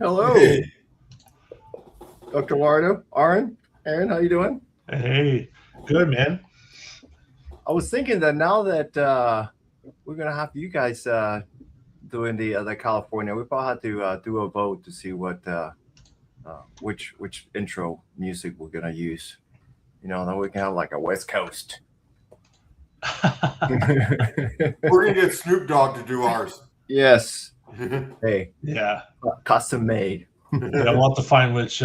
Hello, Dr. Wardo, Aaron, how you doing? Hey, good man. I was thinking that now that we're gonna have you guys doing the California, we probably have to do a vote to see which intro music we're gonna use. Then we can have like a West Coast. We're gonna get Snoop Dogg to do ours. Yes. Hey, Yeah, custom made. yeah. I'll have to find which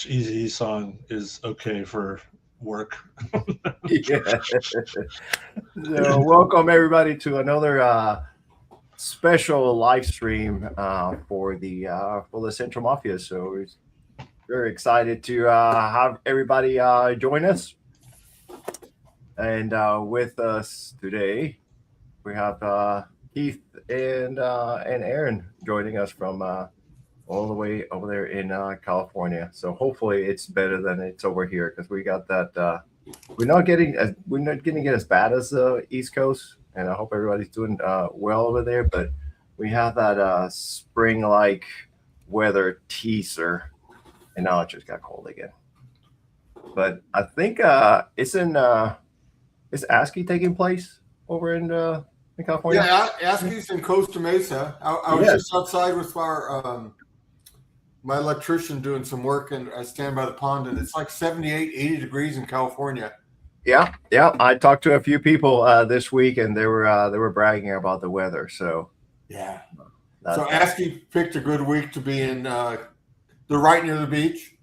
Easy song is okay for work. Yeah. So welcome everybody to another special live stream for the Central Mafia. So we're very excited to have everybody join us. And with us today, we have Keith and Aaron joining us from all the way over there in California. So hopefully it's better than it's over here because we got that. We're not getting it as bad as the East Coast, and I hope everybody's doing well over there. But we have that spring-like weather teaser, and now it just got cold again. But I think is ASCII taking place over in California? Yeah, ASCII's in Costa Mesa. I was just outside with our my electrician doing some work, and I stand by the pond, and it's like 78, 80 degrees in California. Yeah. I talked to a few people this week, and they were bragging about the weather. So yeah. So ASCII picked a good week to be in. They're right near the beach,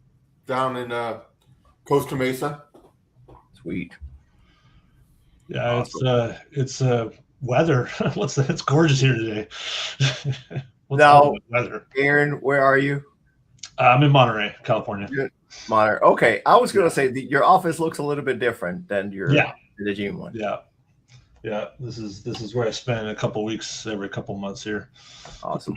down in Costa Mesa. Sweet. Yeah, Awesome. it's weather. It's gorgeous here today. Now, weather? Aaron, where are you? I'm in Monterey, California. Monterey. Okay, I was going to say your office looks a little bit different than the gym one. Yeah. This is where I spend a couple weeks every couple months here. Awesome.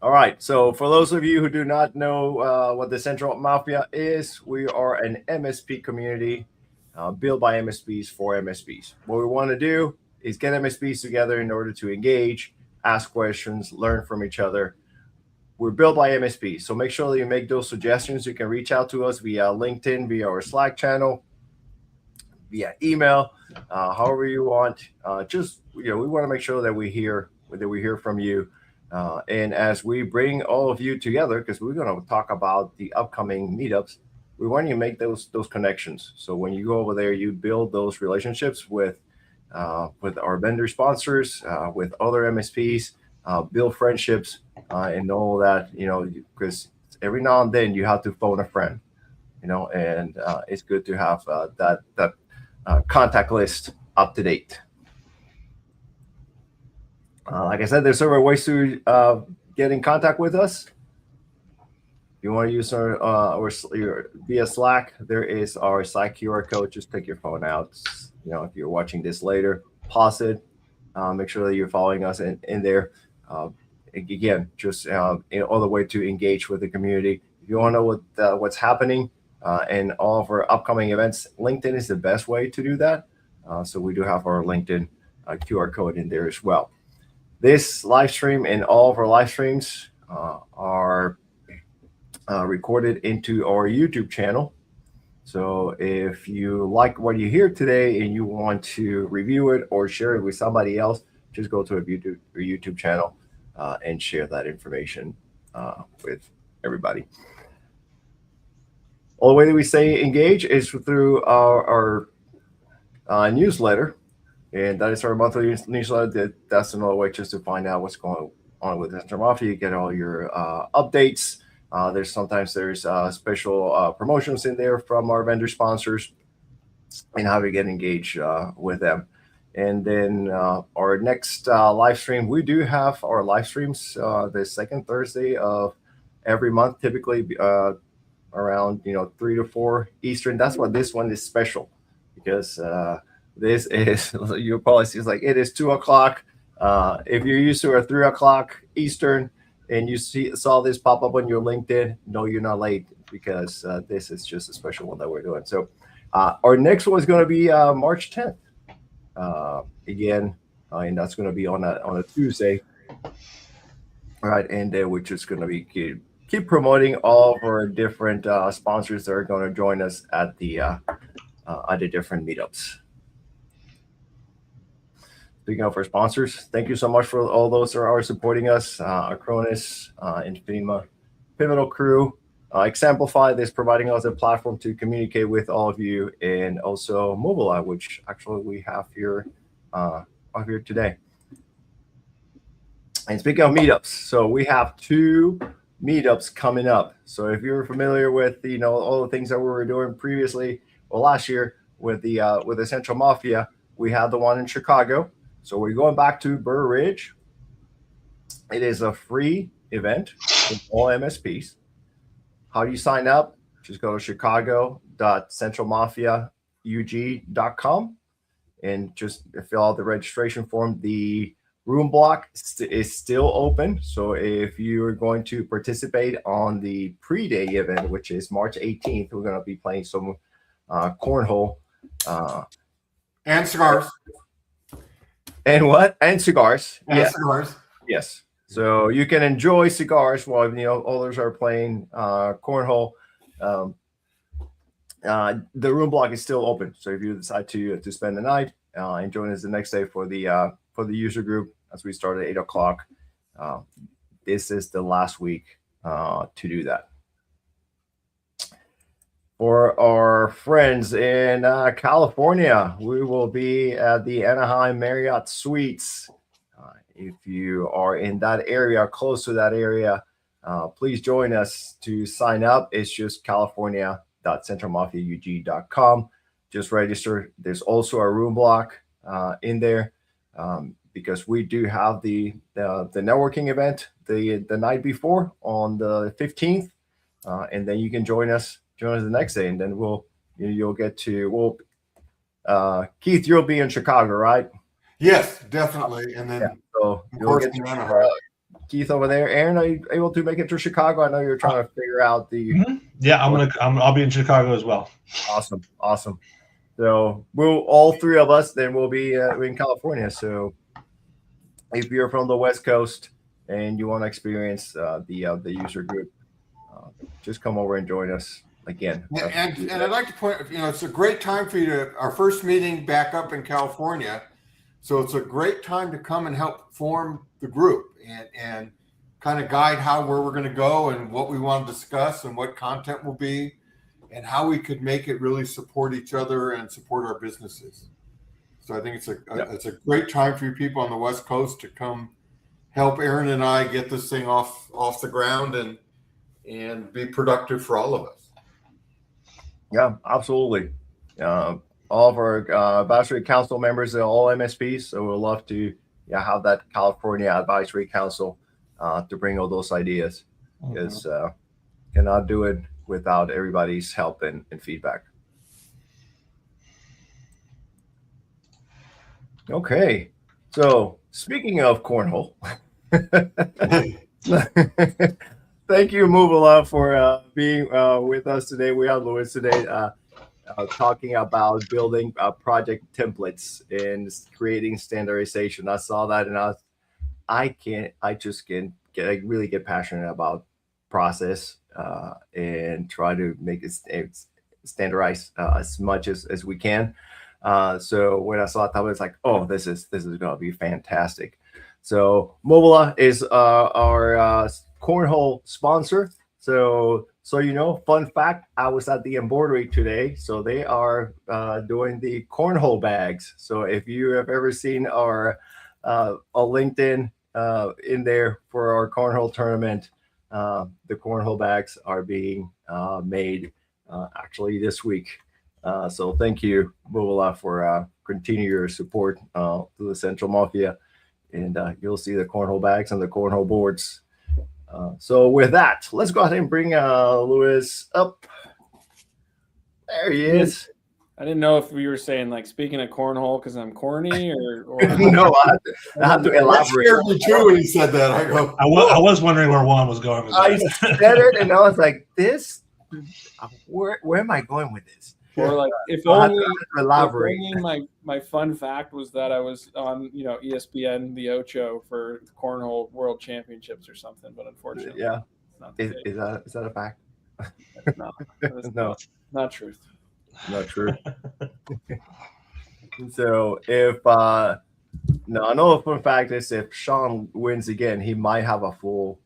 All right. So for those of you who do not know what the Central Mafia is, we are an MSP community built by MSPs for MSPs. What we want to do is get MSPs together in order to engage, ask questions, learn from each other. We're built by MSPs, so make sure that you make those suggestions. You can reach out to us via LinkedIn, via our Slack channel, via email, however you want. We want to make sure that we hear from you. And as we bring all of you together, because we're going to talk about the upcoming meetups, we want you to make those connections. So when you go over there, you build those relationships with our vendor sponsors, with other MSPs, build friendships, and know that because every now and then you have to phone a friend, and it's good to have that contact list up to date. Like I said, there's several ways to get in contact with us. If you want to use our via Slack, there is our Slack QR code. Just take your phone out. If you're watching this later, pause it. Make sure that you're following us in there. Again, just all the way to engage with the community. If you want to know what's happening and all of our upcoming events, LinkedIn is the best way to do that. So we do have our LinkedIn QR code in there as well. This live stream and all of our live streams are recorded into our YouTube channel. So if you like what you hear today and you want to review it or share it with somebody else, just go to our YouTube channel and share that information with everybody. All the way that we stay engaged is through our newsletter. And that is our monthly newsletter. That's another way just to find out what's going on with Central Mafia. You get all your updates. There's special promotions in there from our vendor sponsors and how to get engaged with them. And then our next live stream, we do have our live streams the second Thursday of every month, typically around 3 to 4 Eastern. That's why this one is special, because this is, you'll probably see, it's like it is 2 o'clock. If you're used to a 3 o'clock Eastern and you saw this pop up on your LinkedIn, no, you're not late, because this is just a special one that we're doing. So our next one is going to be March 10th. Again, and that's going to be on a Tuesday. All right, and we're just going to be keep promoting all of our different sponsors that are going to join us at the different meetups. Speaking of our sponsors, thank you so much for all those that are supporting us. Acronis, Infinima, Pivotal Crew, Exemplify is providing us a platform to communicate with all of you, and also Moovila, which actually we have here today. And speaking of meetups, so we have 2 meetups coming up. So if you're familiar with all the things that we were doing previously, well, last year with the Central Mafia, we had the one in Chicago. So we're going back to Burr Ridge. It is a free event with all MSPs. How do you sign up? Just go to chicago.centralmafiaug.com and just fill out the registration form. The room block is still open. So if you are going to participate on the pre-day event, which is March 18th, we're going to be playing some cornhole. And cigars. And what? And cigars. And cigars. Yes. So you can enjoy cigars while others are playing cornhole. The room block is still open. So if you decide to spend the night and join us the next day for the user group, as we start at 8:00, this is the last week to do that. For our friends in California, we will be at the Anaheim Marriott Suites. If you are in that area, close to that area, please join us to sign up. It's just california.centralmafiaug.com. Just register. There's also a room block in there because we do have the networking event the night before on the 15th, and then you can join us the next day, and then you'll get to Keith, you'll be in Chicago, right? Yes, definitely. And then so you'll get to Keith over there. Aaron, are you able to make it to Chicago? I know you're trying to figure out the. Mm-hmm. Yeah, I'll be in Chicago as well. Awesome. So all 3 of us then will be in California. So if you're from the West Coast and you want to experience the user group, just come over and join us again. And I'd like to point, it's a great time for you our first meeting back up in California. So it's a great time to come and help form the group and kind of guide where we're going to go and what we want to discuss and what content will be and how we could make it really support each other and support our businesses. So I think it's a great time for you people on the West Coast to come help Aaron and I get this thing off the ground and be productive for all of us. Yeah, absolutely. All of our advisory council members are all MSPs, so we'd love to have that California advisory council to bring all those ideas, because cannot do it without everybody's help and feedback. Okay, so speaking of cornhole, thank you, Moovila, for being with us today. We have Louis today talking about building project templates and creating standardization. I saw that, and I really get passionate about process and try to make it standardized as much as we can. So when I saw it, I was like, oh, this is going to be fantastic. So Moovila is our cornhole sponsor. So fun fact, I was at the embroidery today. So they are doing the cornhole bags. So if you have ever seen our a LinkedIn in there for our cornhole tournament, the cornhole bags are being made actually this week. So thank you, Moovila, for continue your support to the Central Mafia, and you'll see the cornhole bags and the cornhole boards. So with that, let's go ahead and bring Louis up. There he is. I didn't know if we were saying, like, speaking of cornhole because I'm corny or no, I have to elaborate. That scared me too when he said that. I was wondering where Juan was going with that. I said it, and I was like, "This, where am I going with this?" Or like if I'll have only, to elaborate. if only my fun fact was that I was on ESPN the Ocho for the Cornhole World Championships or something, but unfortunately, Yeah. it's not the case. Is that a fact? No, that's No, not truth. not true. So if no, another fun fact is if Sean wins again, he might have a whole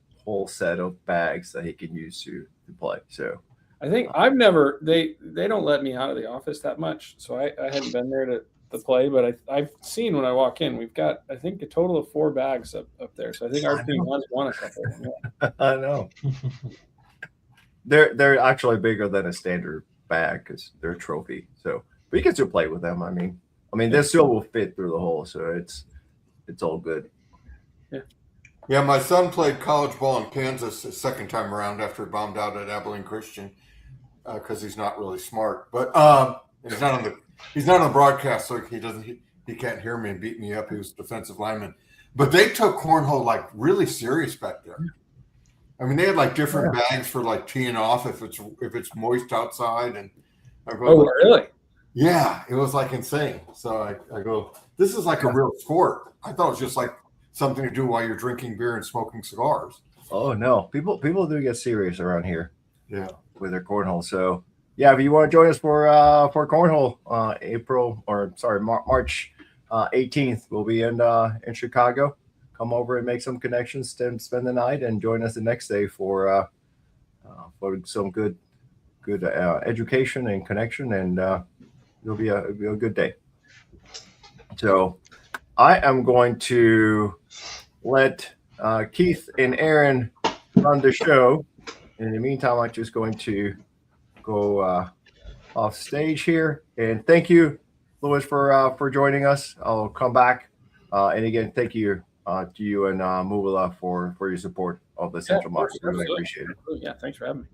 set of bags that he can use to play. So I think I've never they don't let me out of the office that much, so I hadn't been there to play, but I've seen when I walk in, we've got I think a total of 4 bags up there. So I think our team has won a couple of them. Yeah. I know they're actually bigger than a standard bag because they're a trophy. So but you can still play with them. I mean they still will fit through the hole, so it's all good. Yeah, my son played college ball in Kansas the second time around after he bombed out at Abilene Christian because he's not really smart. But he's not on the broadcast, so he can't hear me and beat me up. He was a defensive lineman. But they took cornhole like really serious back there. I mean, they had like different bags for like teeing off if it's moist outside. And I go, oh, really? Yeah, it was like insane. So I go, this is like a real sport. I thought it was just like something to do while you're drinking beer and smoking cigars. Oh no, people do get serious around here. Yeah, with their cornhole. So yeah, if you want to join us for cornhole, March 18th, we'll be in Chicago. Come over and make some connections, spend the night, and join us the next day for some good education and connection, and it'll be a good day. So I am going to let Keith and Aaron run the show. In the meantime, I'm just going to go off stage here. And thank you, Louis, for joining us. I'll come back. And again, thank you to you and Moovila for your support of the Central Market. Really appreciate it. Yeah, thanks for having me.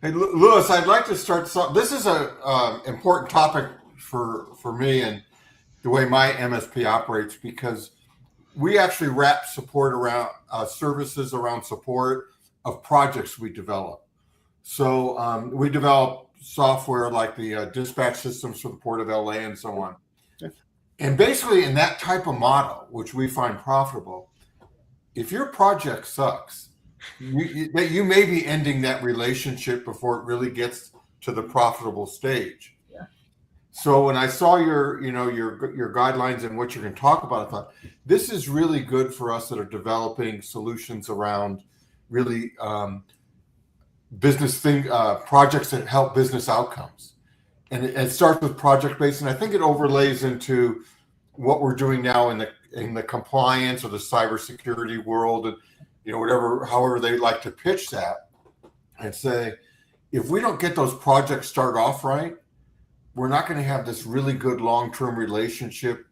Hey, Louis, I'd like to start. This is a important topic for me and the way my MSP operates, because we actually wrap support around services around support of projects we develop. So we develop software like the dispatch systems for the Port of LA and so on. Okay. And basically in that type of model, which we find profitable, if your project sucks, you may be ending that relationship before it really gets to the profitable stage. Yeah. So when I saw your guidelines and what you're going to talk about, I thought this is really good for us that are developing solutions around really business projects that help business outcomes. And it starts with project-based, and I think it overlays into what we're doing now in the compliance or the cybersecurity world, and however they like to pitch that, and say, if we don't get those projects start off right, we're not going to have this really good long-term relationship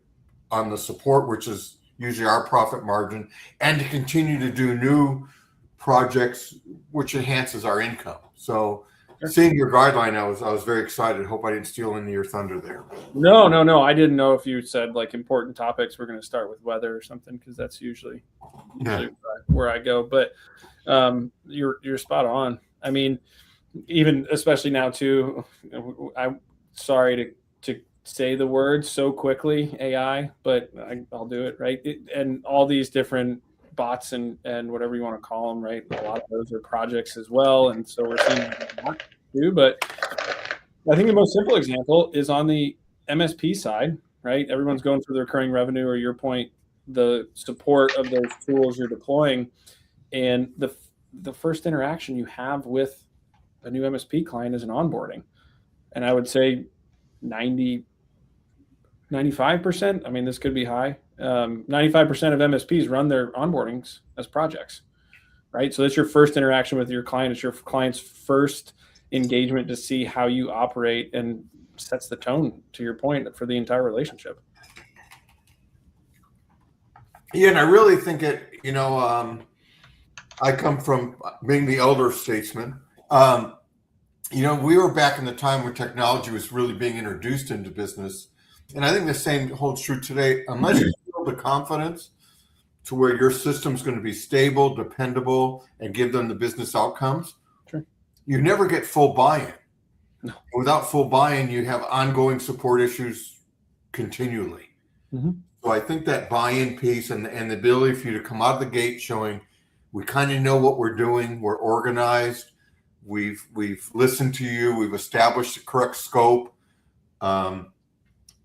on the support, which is usually our profit margin, and to continue to do new projects, which enhances our income. So seeing your guideline, I was very excited. Hope I didn't steal any of your thunder there. No. I didn't know if you said like important topics. We're going to start with weather or something, because that's usually where I go. But you're spot on. I mean, even especially now too. I'm sorry to say the word so quickly, AI, but I'll do it, right? And all these different bots and whatever you want to call them, right? A lot of those are projects as well, and so we're seeing that too. But I think the most simple example is on the MSP side, right? Everyone's going through the recurring revenue, or your point, the support of those tools you're deploying, and the first interaction you have with a new MSP client is an onboarding, and I would say 95%. I mean, this could be high. 95% of MSPs run their onboardings as projects, right? So that's your first interaction with your client. It's your client's first engagement to see how you operate, and sets the tone, to your point, for the entire relationship. Yeah, and I really think it, I come from being the elder statesman. We were back in the time when technology was really being introduced into business. And I think the same holds true today. Unless you build the confidence to where your system's going to be stable, dependable, and give them the business outcomes, sure, you never get full buy-in. No. Without full buy-in, you have ongoing support issues continually. Mhm. So I think that buy-in piece and the ability for you to come out of the gate showing we kind of know what we're doing, we're organized, we've listened to you, we've established the correct scope,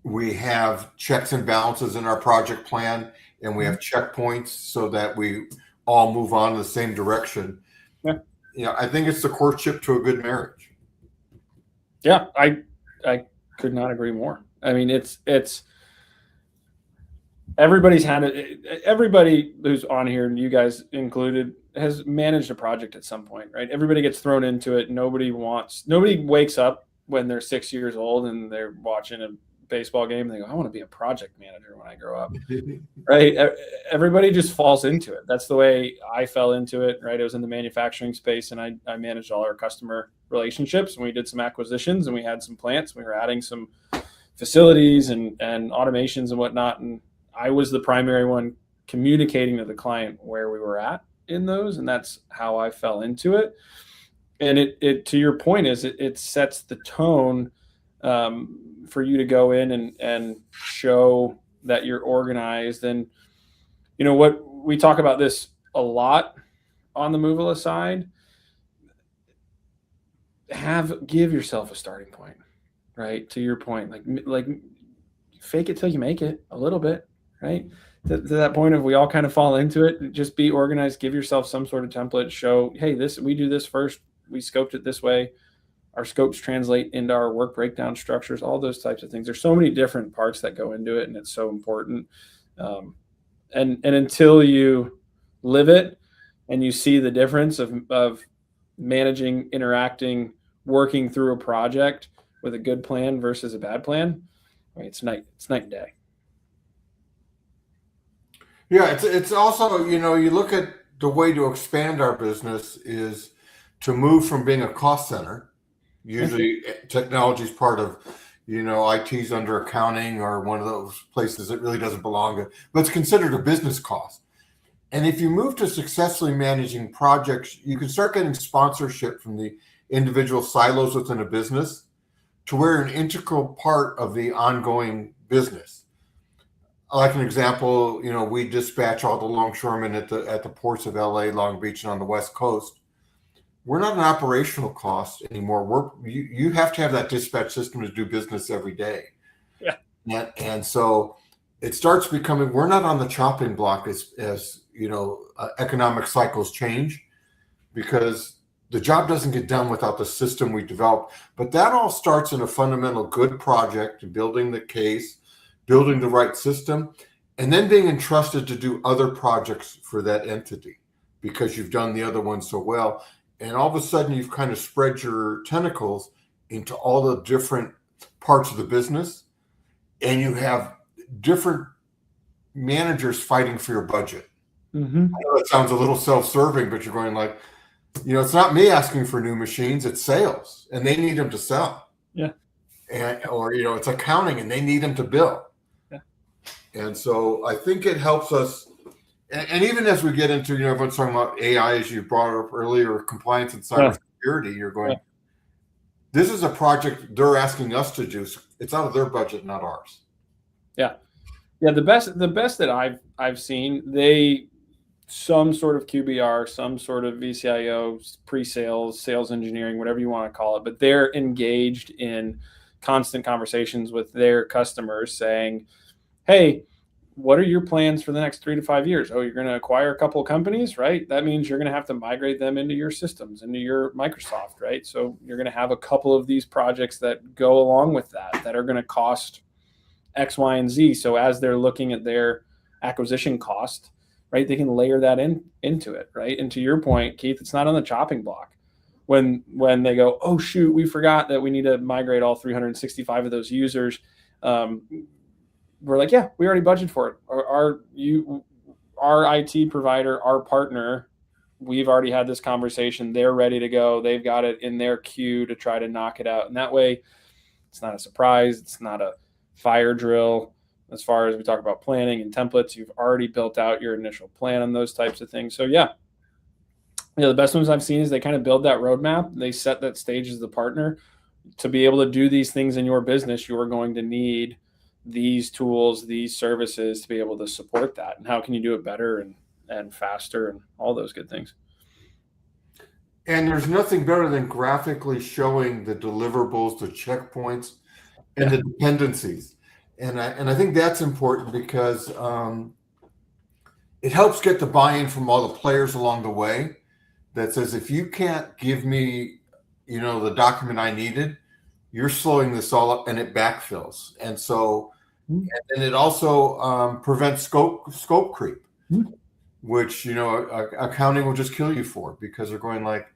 we have checks and balances in our project plan, and we have checkpoints so that we all move on in the same direction. Yeah. I think it's the courtship to a good marriage. Yeah, I could not agree more. I mean, it's everybody's had it. Everybody who's on here, and you guys included, has managed a project at some point, right? Everybody gets thrown into it. Nobody wakes up when they're 6 years old and they're watching a baseball game and they go, I want to be a project manager when I grow up. Right? Everybody just falls into it. That's the way I fell into it, right? I was in the manufacturing space and I managed all our customer relationships, and we did some acquisitions and we had some plants. We were adding some facilities and automations and whatnot. And I was the primary one communicating to the client where we were at in those. And that's how I fell into it. And it to your point is it sets the tone for you to go in and show that you're organized. And what we talk about this a lot on the Moovila side, give yourself a starting point, right? To your point, like fake it till you make it a little bit, right? To that point of we all kind of fall into it, just be organized, give yourself some sort of template, show, hey, we do this first, we scoped it this way. Our scopes translate into our work breakdown structures, all those types of things. There's so many different parts that go into it, and it's so important. And until you live it and you see the difference of managing, interacting, working through a project with a good plan versus a bad plan, I mean, it's night and day. Yeah, it's also, you look at the way to expand our business is to move from being a cost center. Usually technology is part of, IT's under accounting or one of those places that really doesn't belong to, but it's considered a business cost. And if you move to successfully managing projects, you can start getting sponsorship from the individual silos within a business to where an integral part of the ongoing business. Like an example, we dispatch all the longshoremen at the ports of LA, Long Beach, and on the West Coast. We're not an operational cost anymore. You have to have that dispatch system to do business every day. Yeah. And so it starts becoming, we're not on the chopping block as economic cycles change, because the job doesn't get done without the system we develop. But that all starts in a fundamental good project, building the case, building the right system, and then being entrusted to do other projects for that entity because you've done the other one so well. And all of a sudden, you've kind of spread your tentacles into all the different parts of the business, and you have different managers fighting for your budget. Mm-hmm. I know it sounds a little self-serving, but you're going like, it's not me asking for new machines, it's sales, and they need them to sell. Yeah. Or it's accounting, and they need them to bill. Yeah. And so I think it helps us. And even as we get into, everyone's talking about AI, as you brought up earlier, compliance and cybersecurity, you're going, this is a project they're asking us to do. So it's out of their budget, not ours. Yeah. Yeah. The best that I've seen, some sort of QBR, some sort of VCIO, pre-sales, sales engineering, whatever you want to call it, but they're engaged in constant conversations with their customers saying, hey, what are your plans for the next 3 to 5 years? Oh, you're going to acquire a couple of companies, right? That means you're going to have to migrate them into your systems, into your Microsoft, right? So you're going to have a couple of these projects that go along with that are going to cost X, Y, and Z. So as they're looking at their acquisition cost, right, they can layer that into it, right? And to your point, Keith, it's not on the chopping block. When they go, oh, shoot, we forgot that we need to migrate all 365 of those users. We're like, yeah, we already budgeted for it. Our IT provider, our partner, we've already had this conversation. They're ready to go. They've got it in their queue to try to knock it out. And that way, it's not a surprise. It's not a fire drill. As far as we talk about planning and templates, you've already built out your initial plan on those types of things. So yeah, the best ones I've seen is they kind of build that roadmap. They set that stage as the partner. to be able to do these things in your business, you are going to need these tools, these services to be able to support that. And how can you do it better and faster and all those good things? And there's nothing better than graphically showing the deliverables, the checkpoints, and the dependencies. And I think that's important because it helps get the buy-in from all the players along the way that says, if you can't give me, the document I needed, you're slowing this all up, and it backfills. And so, and it also prevents scope creep, which, accounting will just kill you for, because they're going like,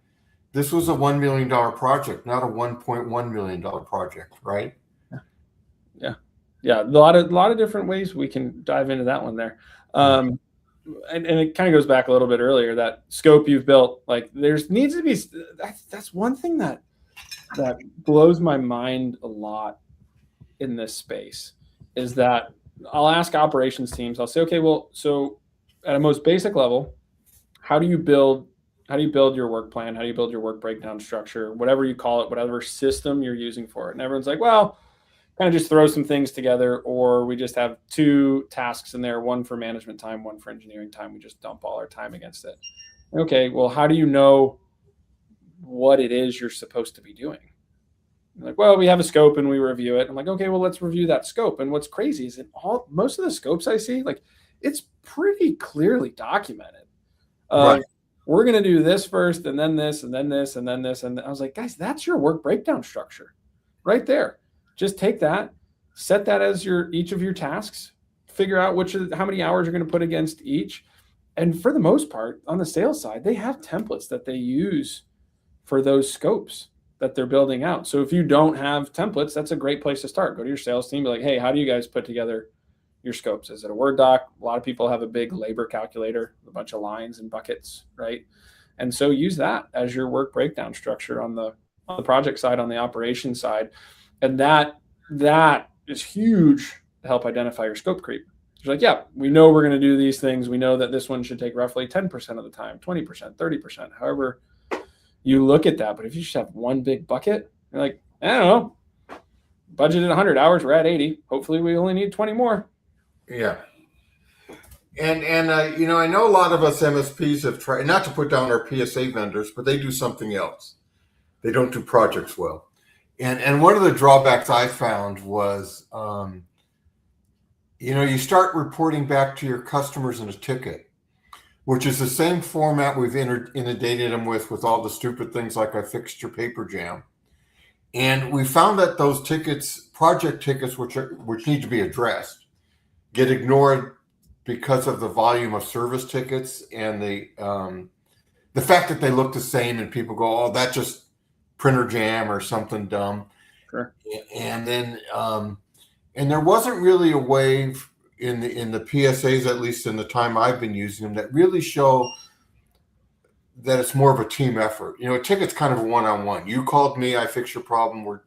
this was a $1 million project, not a $1.1 million project, right? Yeah. A lot of different ways we can dive into that one there. And it kind of goes back a little bit earlier, that scope you've built, like there's needs to be, that's one thing that blows my mind a lot in this space, is that I'll ask operations teams, I'll say, okay, well, so at a most basic level, how do you build your work plan? How do you build your work breakdown structure, whatever you call it, whatever system you're using for it? And everyone's like, well, kind of just throw some things together, or we just have 2 tasks in there, one for management time, one for engineering time. We just dump all our time against it. Okay, well, how do you know what it is you're supposed to be doing? You're like, well, we have a scope and we review it. I'm like, okay, well, let's review that scope. And what's crazy is most of the scopes I see, like, it's pretty clearly documented. Right. We're going to do this first, and then this, and then this, and then this. And I was like, guys, that's your work breakdown structure right there. Just take that, set that as each of your tasks, figure out how many hours you're going to put against each. And for the most part, on the sales side, they have templates that they use for those scopes that they're building out. So if you don't have templates, that's a great place to start. Go to your sales team, be like, hey, how do you guys put together your scopes? Is it a Word doc? A lot of people have a big labor calculator, a bunch of lines and buckets, right? And so use that as your work breakdown structure on the project side, on the operation side. And that is huge to help identify your scope creep. You're like, yeah, we know we're going to do these things. We know that this one should take roughly 10% of the time, 20%, 30%, however you look at that. But if you just have one big bucket, you're like, I don't know, budgeted 100 hours, we're at 80. Hopefully we only need 20 more. Yeah. And I know a lot of us MSPs have tried, not to put down our PSA vendors, but they do something else. They don't do projects well. And one of the drawbacks I found was, you start reporting back to your customers in a ticket, which is the same format we've inundated them with all the stupid things like I fixed your paper jam. And we found that those tickets, project tickets, which need to be addressed, get ignored because of the volume of service tickets and the fact that they look the same, and people go, oh, that's just printer jam or something dumb. Sure. And then and there wasn't really a way in the PSAs, at least in the time I've been using them, that really show that it's more of a team effort. A ticket's kind of a one-on-one. You called me, I fixed your problem.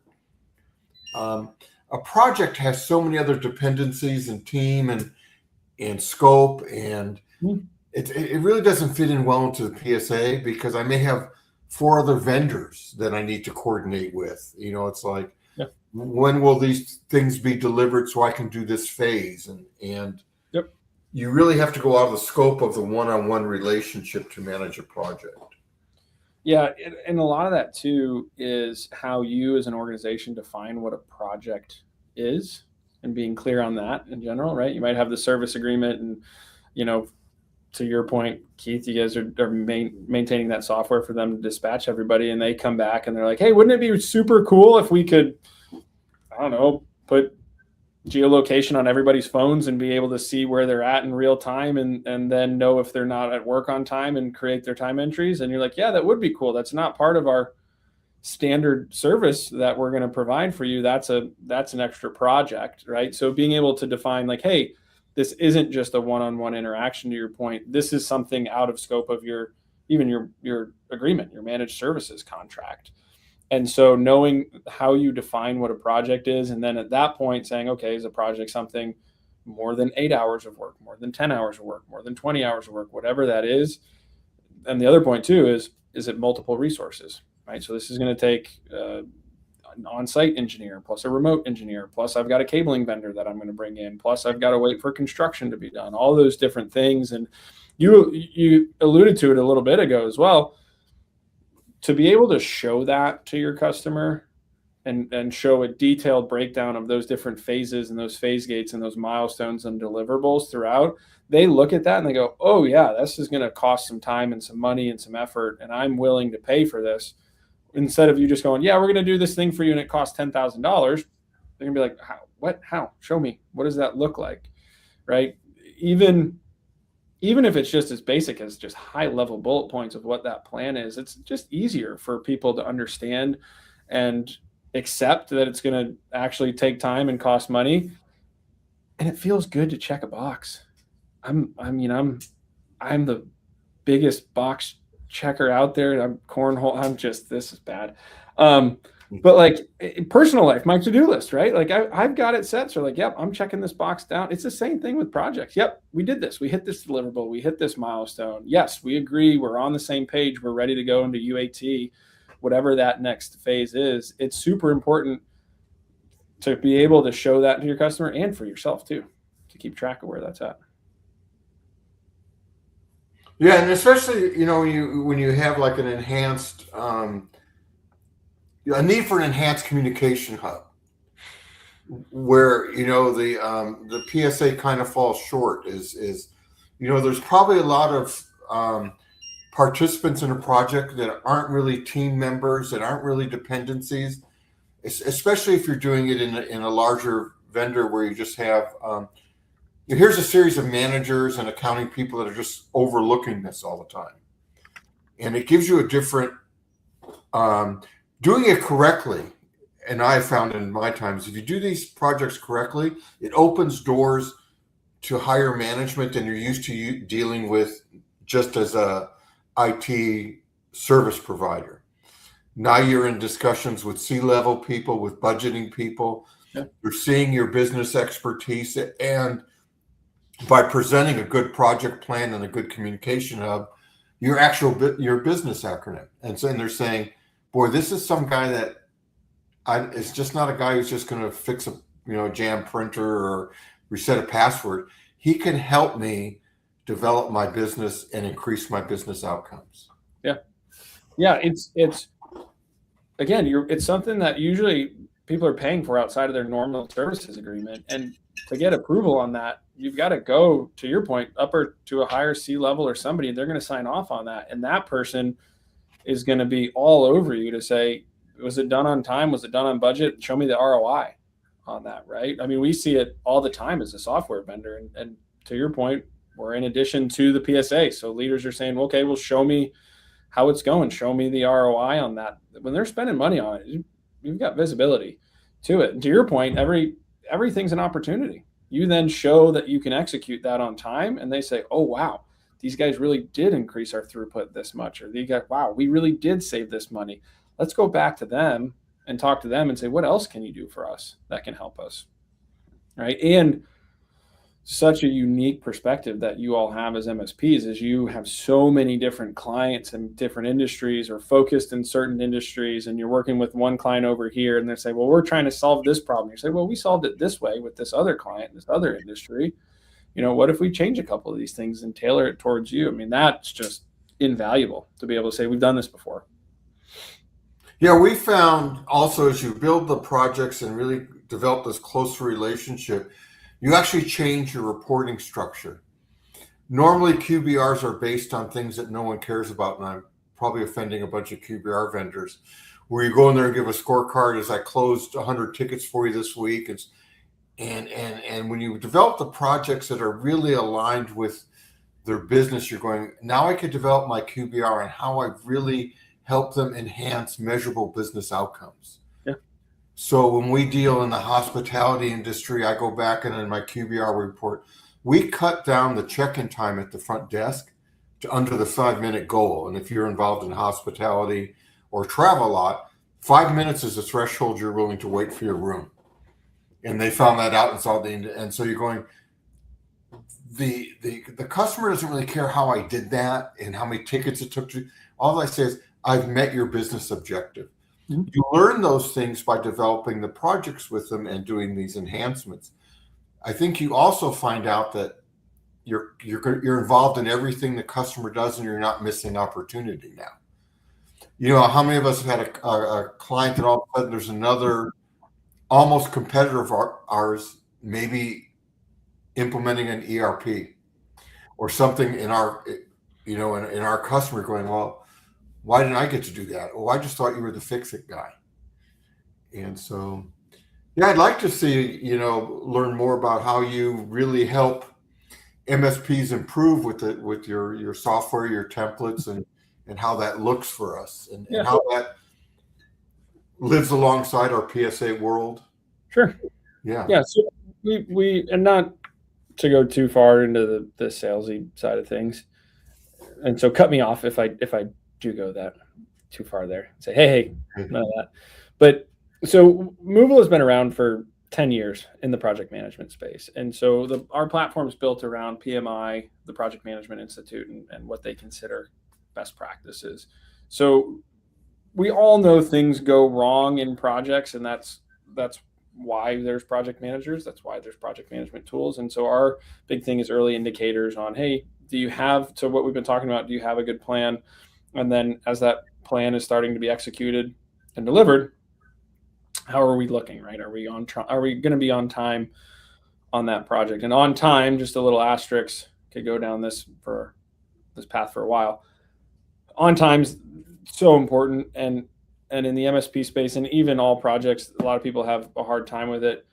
A project has so many other dependencies and team and scope, and it really doesn't fit in well into the PSA, because I may have 4 other vendors that I need to coordinate with. It's like, when will these things be delivered so I can do this phase? And you really have to go out of the scope of the one-on-one relationship to manage a project. Yeah, and a lot of that too is how you as an organization define what a project is, and being clear on that in general, right? You might have the service agreement, and to your point, Keith, you guys are maintaining that software for them to dispatch everybody, and they come back and they're like, hey, wouldn't it be super cool if we could, I don't know, put geolocation on everybody's phones and be able to see where they're at in real time, and then know if they're not at work on time and create their time entries? And you're like, yeah, that would be cool. That's not part of our standard service that we're going to provide for you. That's an extra project, right? So being able to define like, hey, this isn't just a one-on-one interaction, to your point. This is something out of scope of your agreement, your managed services contract. And so knowing how you define what a project is, and then at that point saying, okay, is a project something more than 8 hours of work, more than 10 hours of work, more than 20 hours of work, whatever that is. And the other point too is it multiple resources, right? So this is going to take an on-site engineer, plus a remote engineer, plus I've got a cabling vendor that I'm going to bring in, plus I've got to wait for construction to be done, all those different things. And you alluded to it a little bit ago as well. To be able to show that to your customer and show a detailed breakdown of those different phases and those phase gates and those milestones and deliverables throughout, they look at that and they go, oh yeah, this is going to cost some time and some money and some effort, and I'm willing to pay for this. Instead of you just going, yeah, we're going to do this thing for you and it costs $10,000, they're going to be like, how? What? How? Show me. What does that look like? Right? Even if it's just as basic as just high level bullet points of what that plan is, it's just easier for people to understand and accept that it's going to actually take time and cost money. And it feels good to check a box. I'm the biggest box checker out there. I'm cornhole. This is bad. But like personal life, my to-do list, right? Like I've got it set. So like, yep, I'm checking this box down. It's the same thing with projects. Yep, we did this. We hit this deliverable. We hit this milestone. Yes, we agree. We're on the same page. We're ready to go into UAT, whatever that next phase is. It's super important to be able to show that to your customer and for yourself too, to keep track of where that's at. Yeah, and especially when you have like an enhanced a need for an enhanced communication hub, where the PSA kind of falls short. Is there's probably a lot of participants in a project that aren't really team members, that aren't really dependencies, especially if you're doing it in a larger vendor where you just have here's a series of managers and accounting people that are just overlooking this all the time. And it gives you a different, doing it correctly. And I found in my times, if you do these projects correctly, it opens doors to higher management than you're used to dealing with just as a IT service provider. Now you're in discussions with C-level people, with budgeting people. Yeah. You're seeing your business expertise, and by presenting a good project plan and a good communication hub, your business acronym. And so they're saying, boy, this is some guy that it's just not a guy who's just going to fix a jam printer or reset a password. He can help me develop my business and increase my business outcomes. Yeah. It's again, it's something that usually people are paying for outside of their normal services agreement. And to get approval on that, you've got to go, to your point, up or to a higher C-level or somebody, they're going to sign off on that. And that person is going to be all over you to say, was it done on time? Was it done on budget? Show me the ROI on that, right? I mean, we see it all the time as a software vendor. And to your point, we're in addition to the PSA. So leaders are saying, okay, well, show me how it's going. Show me the ROI on that. When they're spending money on it, you've got visibility to it. And to your point, everything's an opportunity. You then show that you can execute that on time, and they say, oh, wow, these guys really did increase our throughput this much, or they got, wow, we really did save this money. Let's go back to them and talk to them and say, what else can you do for us that can help us? Right. And such a unique perspective that you all have as MSPs is you have so many different clients in different industries or focused in certain industries, and you're working with one client over here and they say, well, we're trying to solve this problem. You say, well, we solved it this way with this other client, this other industry. What if we change a couple of these things and tailor it towards you? I mean, that's just invaluable to be able to say, we've done this before. Yeah, we found also as you build the projects and really develop this closer relationship, you actually change your reporting structure. Normally, QBRs are based on things that no one cares about, and I'm probably offending a bunch of QBR vendors, where you go in there and give a scorecard as I closed 100 tickets for you this week. And when you develop the projects that are really aligned with their business, you're going, now I could develop my QBR and how I really help them enhance measurable business outcomes. So when we deal in the hospitality industry, I go back and in my QBR report, we cut down the check-in time at the front desk to under the 5-minute goal. And if you're involved in hospitality or travel a lot, 5 minutes is the threshold you're willing to wait for your room. And they found that out and so you're going, the customer doesn't really care how I did that and how many tickets it took to. All I say is, I've met your business objective. You learn those things by developing the projects with them and doing these enhancements. I think you also find out that you're involved in everything the customer does, and you're not missing opportunity now. You know, how many of us have had a client that all of a sudden there's another almost competitor of ours maybe implementing an ERP or something in our, you know, in our customer going, well, why didn't I get to do that? Oh, I just thought you were the fix-it guy. And so, yeah, I'd like to see, you know, learn more about how you really help MSPs improve with your software, your templates, and how that looks for us, and how that lives alongside our PSA world. Sure. Yeah. Yeah. So we and not to go too far into the salesy side of things, and so cut me off if I do go that too far there. Say, hey, none of that. But so Moovila has been around for 10 years in the project management space. And so our platform is built around PMI, the Project Management Institute, and what they consider best practices. So we all know things go wrong in projects, and that's why there's project managers. That's why there's project management tools. And so our big thing is early indicators on, hey, do you have, to what we've been talking about, do you have a good plan? And then as that plan is starting to be executed and delivered, how are we looking, right? Are we going to be on time on that project? And on time, just a little asterisk, could go down this path for a while. On time's so important, and in the MSP space, and even all projects, a lot of people have a hard time with it.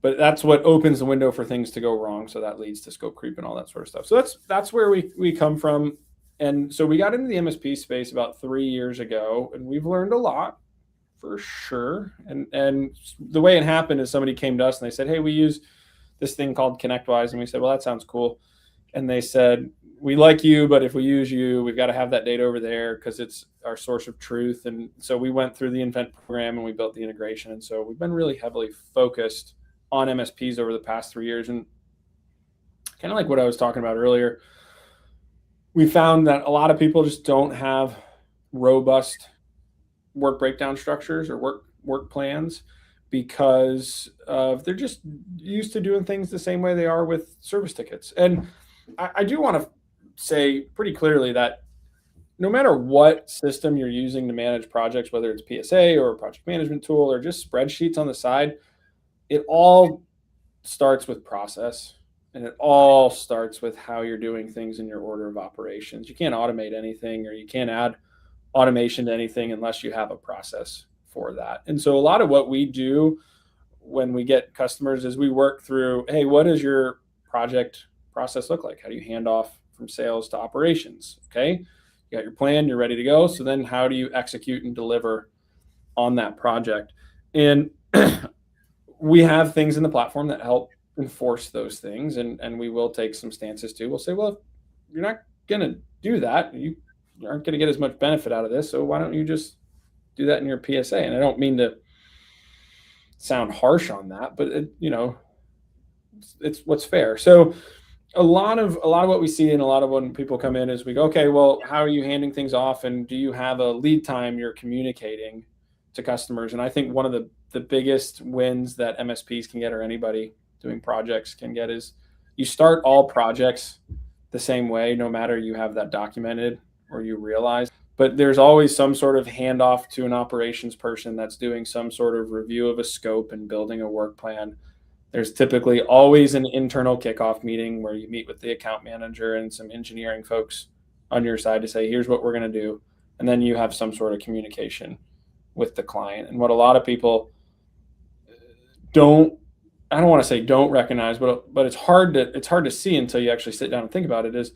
But that's what opens the window for things to go wrong. So that leads to scope creep and all that sort of stuff. So that's where we come from. And so we got into the MSP space about 3 years ago, and we've learned a lot for sure. And the way it happened is somebody came to us and they said, hey, we use this thing called ConnectWise. And we said, well, that sounds cool. And they said, we like you, but if we use you, we've got to have that data over there because it's our source of truth. And so we went through the Invent program and we built the integration. And so we've been really heavily focused on MSPs over the past 3 years. And kind of like what I was talking about earlier, we found that a lot of people just don't have robust work breakdown structures or work plans because they're just used to doing things the same way they are with service tickets. And I do want to say pretty clearly that no matter what system you're using to manage projects, whether it's PSA or a project management tool or just spreadsheets on the side, it all starts with process, and it all starts with how you're doing things in your order of operations. You can't automate anything, or you can't add automation to anything unless you have a process for that. And so a lot of what we do when we get customers is we work through, hey, what does your project process look like? How do you hand off from sales to operations? Okay, you got your plan, you're ready to go. So then how do you execute and deliver on that project? And we have things in the platform that help enforce those things. And we will take some stances too. We'll say, well, if you're not going to do that, you aren't going to get as much benefit out of this. So why don't you just do that in your PSA? And I don't mean to sound harsh on that, but it's what's fair. So a lot of what we see and a lot of when people come in is we go, okay, well, how are you handing things off? And do you have a lead time you're communicating to customers? And I think one of the biggest wins that MSPs can get, or anybody doing projects can get, is you start all projects the same way, no matter you have that documented or you realize. But there's always some sort of handoff to an operations person that's doing some sort of review of a scope and building a work plan. There's typically always an internal kickoff meeting where you meet with the account manager and some engineering folks on your side to say, here's what we're going to do. And then you have some sort of communication with the client. And what a lot of people don't want to say don't recognize, but it's hard to see until you actually sit down and think about it, is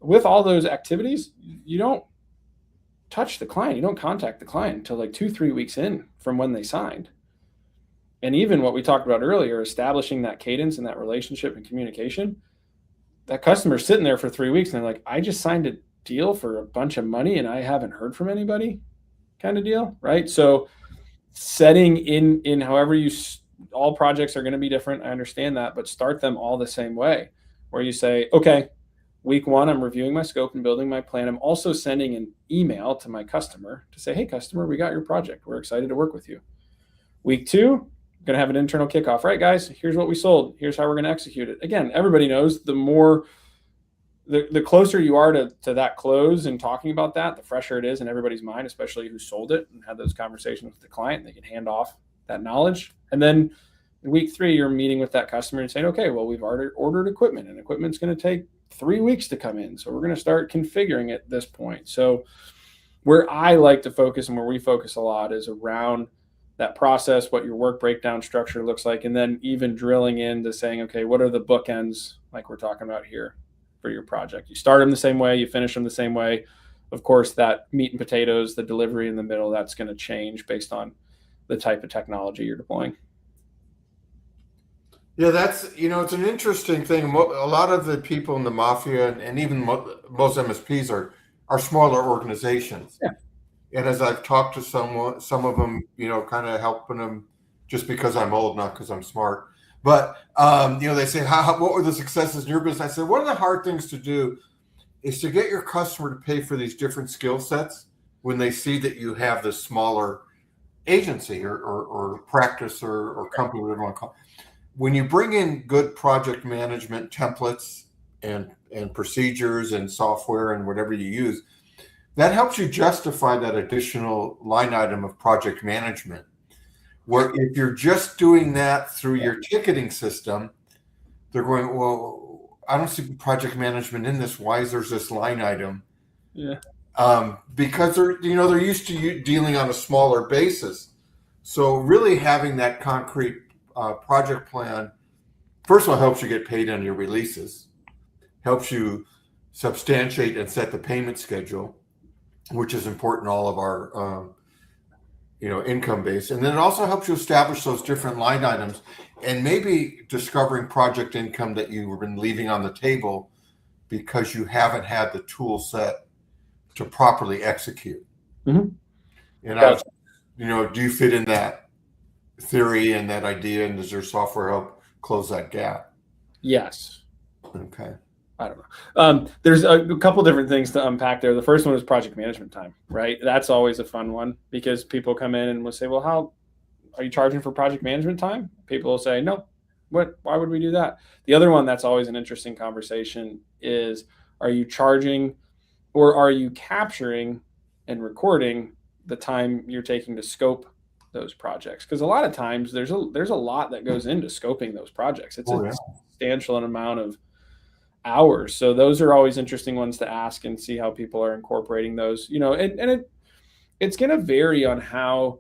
with all those activities, you don't touch the client. You don't contact the client until like 2-3 weeks in from when they signed. And even what we talked about earlier, establishing that cadence and that relationship and communication, that customer's sitting there for 3 weeks and they're like, I just signed a deal for a bunch of money and I haven't heard from anybody, kind of deal, right? So setting in however all projects are going to be different. I understand that, but start them all the same way, where you say, okay, week 1, I'm reviewing my scope and building my plan. I'm also sending an email to my customer to say, hey, customer, we got your project. We're excited to work with you. Week 2, I'm going to have an internal kickoff. Right, guys, here's what we sold. Here's how we're going to execute it. Again, everybody knows the closer you are to that close and talking about that, the fresher it is in everybody's mind, especially who sold it and had those conversations with the client. They can hand off that knowledge. And then in week 3, you're meeting with that customer and saying, okay, well, we've ordered equipment, and equipment's going to take 3 weeks to come in. So we're going to start configuring at this point. So where I like to focus and where we focus a lot is around that process, what your work breakdown structure looks like, and then even drilling into saying, okay, what are the bookends like we're talking about here for your project? You start them the same way, you finish them the same way. Of course, that meat and potatoes, the delivery in the middle, that's going to change based on the type of technology you're deploying. Yeah, that's, it's an interesting thing. A lot of the people in the mafia and even most MSPs are smaller organizations. Yeah. And as I've talked to some of them, kind of helping them just because I'm old, not because I'm smart. But, they say, what were the successes in your business? I said, one of the hard things to do is to get your customer to pay for these different skill sets when they see that you have this smaller agency or practice or company, whatever you want to call it. When you bring in good project management templates and procedures and software and whatever you use, that helps you justify that additional line item of project management. Where if you're just doing that through your ticketing system, they're going, well, I don't see project management in this. Why is there this line item? Yeah. Because they're used to dealing on a smaller basis. So really having that concrete project plan, first of all, helps you get paid on your releases, helps you substantiate and set the payment schedule, which is important in all of our income base. And then it also helps you establish those different line items and maybe discovering project income that you've been leaving on the table because you haven't had the tool set to properly execute. Mm-hmm. And do you fit in that theory and that idea, and does your software help close that gap? Yes. Okay. I don't know. There's a couple different things to unpack there. The first one is project management time, right? That's always a fun one because people come in and will say, well, how are you charging for project management time? People will say, no, why would we do that? The other one that's always an interesting conversation is, are you charging or are you capturing and recording the time you're taking to scope those projects? Because a lot of times there's a lot that goes into scoping those projects. It's a substantial amount of hours. So those are always interesting ones to ask and see how people are incorporating those, it's going to vary on how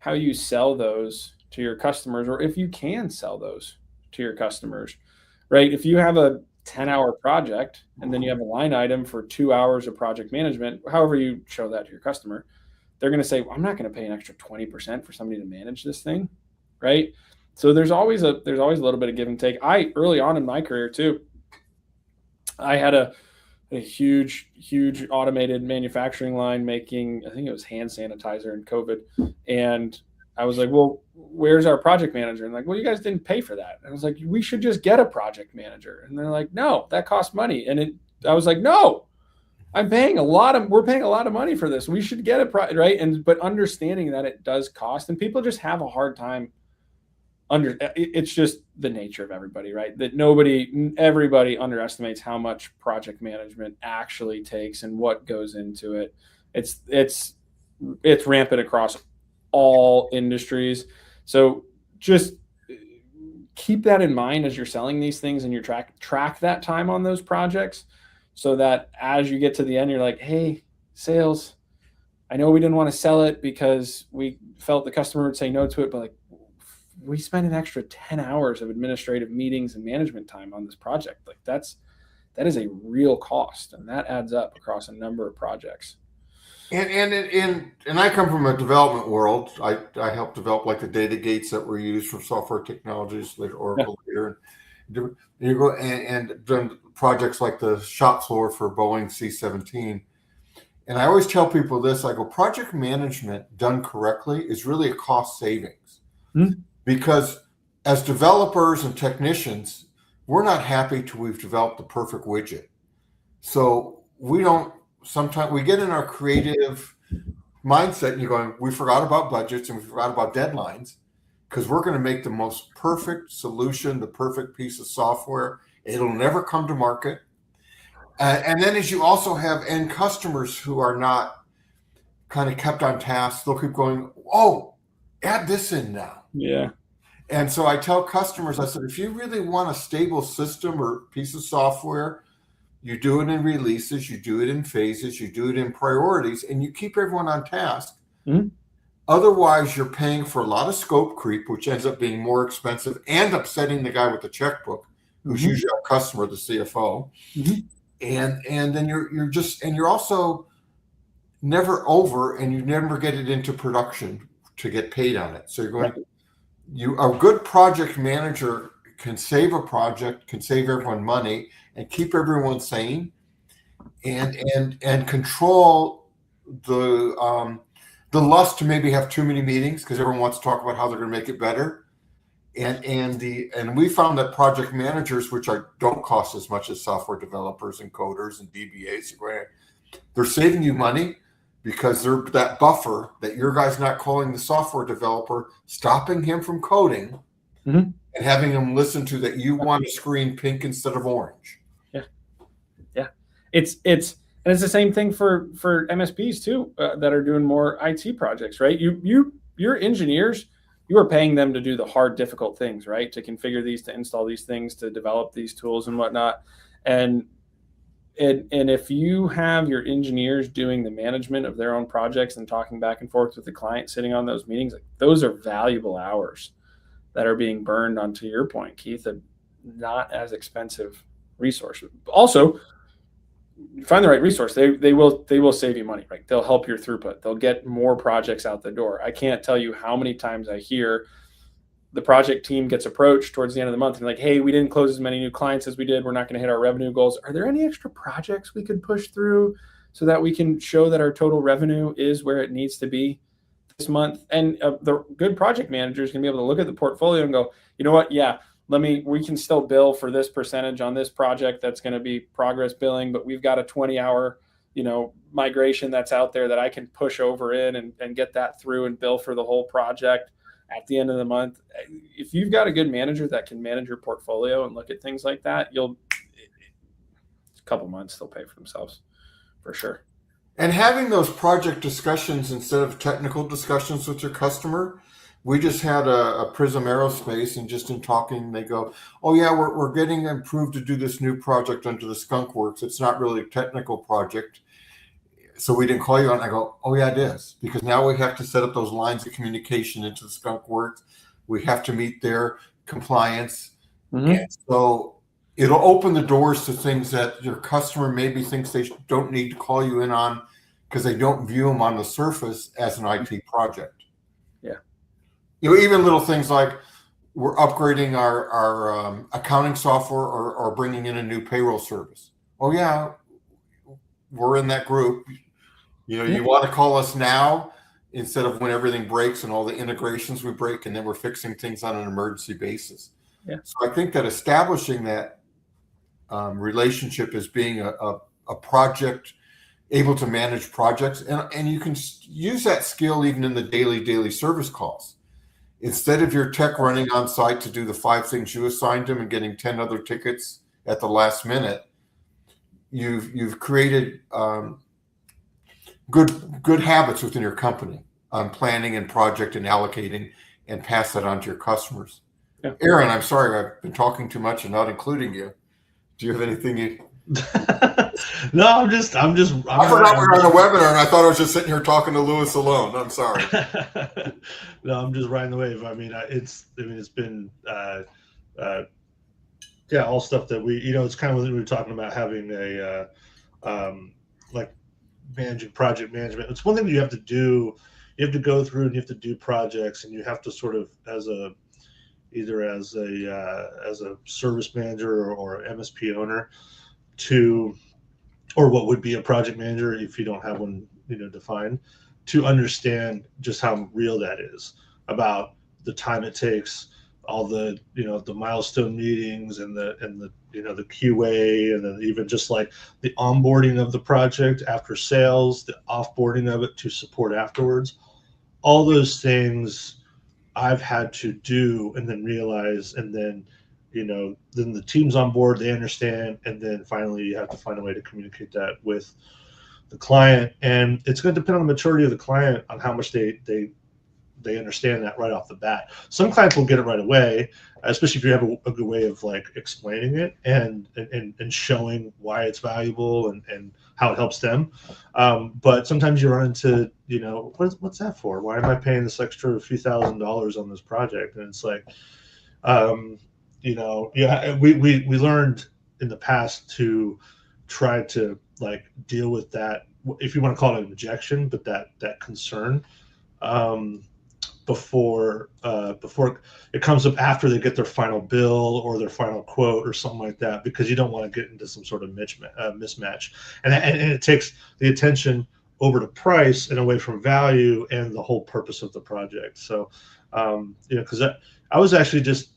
you sell those to your customers, or if you can sell those to your customers, right? If you have a 10-hour project and then you have a line item for 2 hours of project management, however you show that to your customer, they're going to say, well, I'm not going to pay an extra 20% for somebody to manage this thing, right? So there's always a little bit of give and take. Early on in my career too, I had a huge automated manufacturing line making, I think it was hand sanitizer in COVID. And I was like, well, where's our project manager? And like, well, you guys didn't pay for that. And I was like, we should just get a project manager. And they're like, no, that costs money. And I was like, no, we're paying a lot of money for this. We should get right. But understanding that it does cost, and people just have a hard time it's just the nature of everybody, right? That everybody underestimates how much project management actually takes and what goes into it. It's rampant across all industries. So just keep that in mind as you're selling these things, and you track that time on those projects, so that as you get to the end, you're like, hey, sales, I know we didn't want to sell it because we felt the customer would say no to it, but like, we spent an extra 10 hours of administrative meetings and management time on this project. Like that is a real cost, and that adds up across a number of projects. And I come from a development world. I helped develop like the data gates that were used for software technologies like Oracle here. And you go and done projects like the shop floor for Boeing C-17. And I always tell people this, I go, project management done correctly is really a cost savings. Mm-hmm. Because as developers and technicians, we're not happy till we've developed the perfect widget. So sometimes we get in our creative mindset and you're going, we forgot about budgets and we forgot about deadlines because we're going to make the most perfect solution, the perfect piece of software. It'll never come to market. And then as you also have end customers who are not kind of kept on task, they'll keep going, oh, add this in now. Yeah. And so I tell customers, I said, if you really want a stable system or piece of software, you do it in releases, you do it in phases, you do it in priorities, and you keep everyone on task. Mm-hmm. Otherwise, you're paying for a lot of scope creep, which ends up being more expensive and upsetting the guy with the checkbook, who's Mm-hmm. usually our customer, the CFO. Mm-hmm. And then you're also never over, and you never get it into production to get paid on it. So you're going, a good project manager can save a project, can save everyone money, and keep everyone sane, and control the lust to maybe have too many meetings because everyone wants to talk about how they're going to make it better. And we found that project managers, which don't cost as much as software developers and coders and DBAs, they're saving you money because they're that buffer that your guy's not calling the software developer, stopping him from coding, mm-hmm. and having him listen to that you want a screen pink instead of orange. Yeah. It's the same thing for MSPs too, that are doing more IT projects, right? Your engineers, you are paying them to do the hard, difficult things, right? To configure these, to install these things, to develop these tools and whatnot. And if you have your engineers doing the management of their own projects and talking back and forth with the client, sitting on those meetings, like those are valuable hours that are being burned on, to your point, Keith, a not as expensive resource. Also, find the right resource. They will save you money, right? They'll help your throughput. They'll get more projects out the door. I can't tell you how many times I hear the project team gets approached towards the end of the month and like, hey, we didn't close as many new clients as we did. We're not going to hit our revenue goals. Are there any extra projects we could push through so that we can show that our total revenue is where it needs to be this month? And the good project manager is going to be able to look at the portfolio and go, you know what? Yeah, we can still bill for this percentage on this project. That's going to be progress billing, but we've got a 20-hour, migration that's out there that I can push over in and get that through and bill for the whole project at the end of the month. If you've got a good manager that can manage your portfolio and look at things like that, a couple months, they'll pay for themselves for sure. And having those project discussions instead of technical discussions with your customer. We just had a Prism Aerospace, and just in talking, they go, oh yeah, we're getting approved to do this new project under the Skunk Works. It's not really a technical project, so we didn't call you on. I go, oh yeah, it is, because now we have to set up those lines of communication into the Skunk Works. We have to meet their compliance. Mm-hmm. And so it'll open the doors to things that your customer maybe thinks they don't need to call you in on because they don't view them on the surface as an IT project. Yeah. Even little things like we're upgrading our accounting software or bringing in a new payroll service. Oh yeah, we're in that group. You want to call us now instead of when everything breaks and all the integrations we break, and then we're fixing things on an emergency basis. Yeah. So I think that establishing that relationship as being a project, able to manage projects, and you can use that skill even in the daily service calls. Instead of your tech running on site to do the 5 things you assigned him and getting 10 other tickets at the last minute, you've created good habits within your company on planning and project and allocating, and pass that on to your customers. Yeah. Aaron, I'm sorry, I've been talking too much and not including you. Do you have anything you? No, I'm just. I forgot we were on a webinar, and I thought I was just sitting here talking to Louis alone. I'm sorry. No, I'm just riding the wave. I mean, it's been, all stuff that we, it's kind of what we were talking about, having a, like managing project management. It's one thing that you have to do. You have to go through and you have to do projects, and you have to sort of either as a service manager or MSP owner or what would be a project manager if you don't have one, defined, to understand just how real that is, about the time it takes, all the the milestone meetings and the the QA, and then even just like the onboarding of the project after sales, the offboarding of it to support afterwards. All those things I've had to do and then realize, and then then the team's on board, they understand, and then finally you have to find a way to communicate that with the client. And it's going to depend on the maturity of the client on how much they understand that right off the bat. Some clients will get it right away, especially if you have a good way of like explaining it and showing why it's valuable and how it helps them. But sometimes you run into, what's that for? Why am I paying this extra few $1,000s on this project? And it's like, we learned in the past to try to like deal with that, if you want to call it an objection, but that concern, before it comes up after they get their final bill or their final quote or something like that, because you don't want to get into some sort of mismatch, and it takes the attention over to price and away from value and the whole purpose of the project. So because I was actually just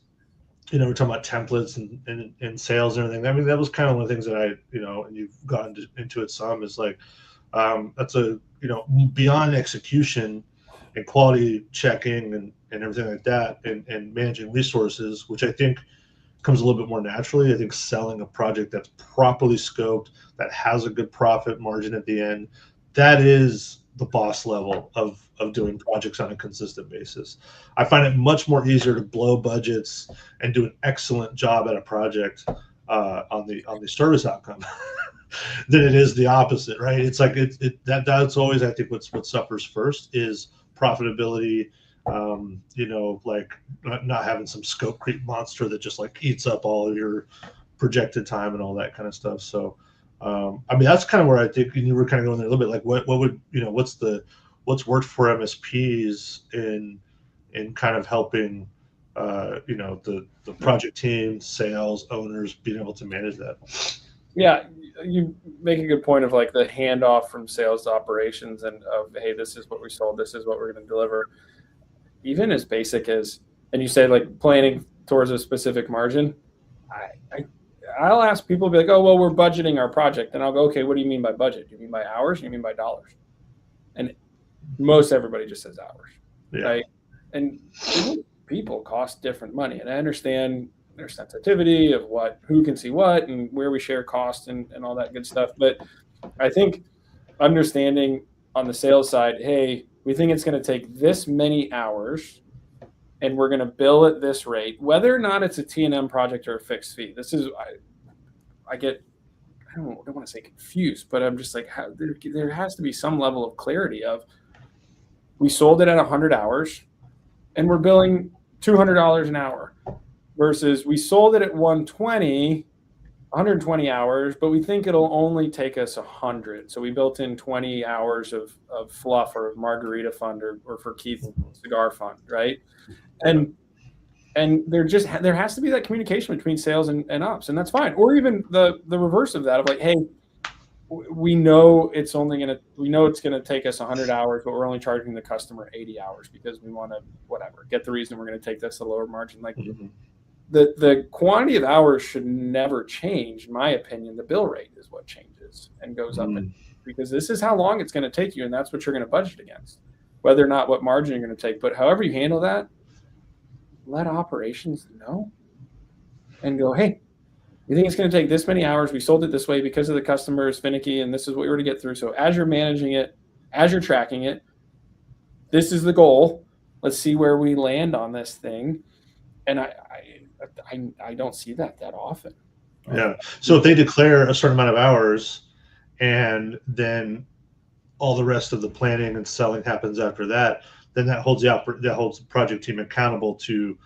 we're talking about templates and sales and everything. I mean, that was kind of one of the things that I and you've gotten into it some, is like that's a beyond execution and quality checking and everything like that, and managing resources, which I think comes a little bit more naturally. I think selling a project that's properly scoped, that has a good profit margin at the end, that is the boss level of doing projects on a consistent basis. I find it much more easier to blow budgets and do an excellent job at a project on the service outcome than it is the opposite, right? It's like that's always, I think, what suffers first is profitability, like not having some scope creep monster that just like eats up all of your projected time and all that kind of stuff. So I mean, that's kind of where I think, and you were kind of going there a little bit, like what would what's worked for MSPs in kind of helping the project team, sales owners being able to manage that. Yeah, you make a good point of like the handoff from sales to operations, and of, hey, this is what we sold, this is what we're going to deliver. Even as basic as, and you say like planning towards a specific margin, I'll ask people, be like, oh, well, we're budgeting our project. And I'll go, okay, what do you mean by budget? Do you mean by hours? Do you mean by dollars? And most everybody just says hours, right? And people cost different money. And I understand their sensitivity of who can see what and where we share costs and all that good stuff. But I think understanding on the sales side, hey, we think it's going to take this many hours and we're going to bill at this rate, whether or not it's a T&M project or a fixed fee. This is, I don't want to say confused, but I'm just like, there has to be some level of clarity of, we sold it at 100 hours and we're billing $200 an hour, versus we sold it at 120 hours, but we think it'll only take us 100. So we built in 20 hours of fluff or margarita fund or for Keith's cigar fund, right? And there has to be that communication between sales and ops, and that's fine. Or even the reverse of that, of like, hey, we know it's going to take us 100 hours, but we're only charging the customer 80 hours because we want to get the reason we're going to take this a lower margin. Like the quantity of hours should never change. In my opinion, the bill rate is what changes and goes up, because this is how long it's going to take you, and that's what you're going to budget against, whether or not what margin you're going to take. But however you handle that, let operations know and go, hey, you think it's going to take this many hours? We sold it this way because of the customer is finicky, and this is what we were to get through. So as you're managing it, as you're tracking it, this is the goal. Let's see where we land on this thing. And I don't see that often. Yeah. So if they declare a certain amount of hours, and then all the rest of the planning and selling happens after that, then that holds the project team accountable to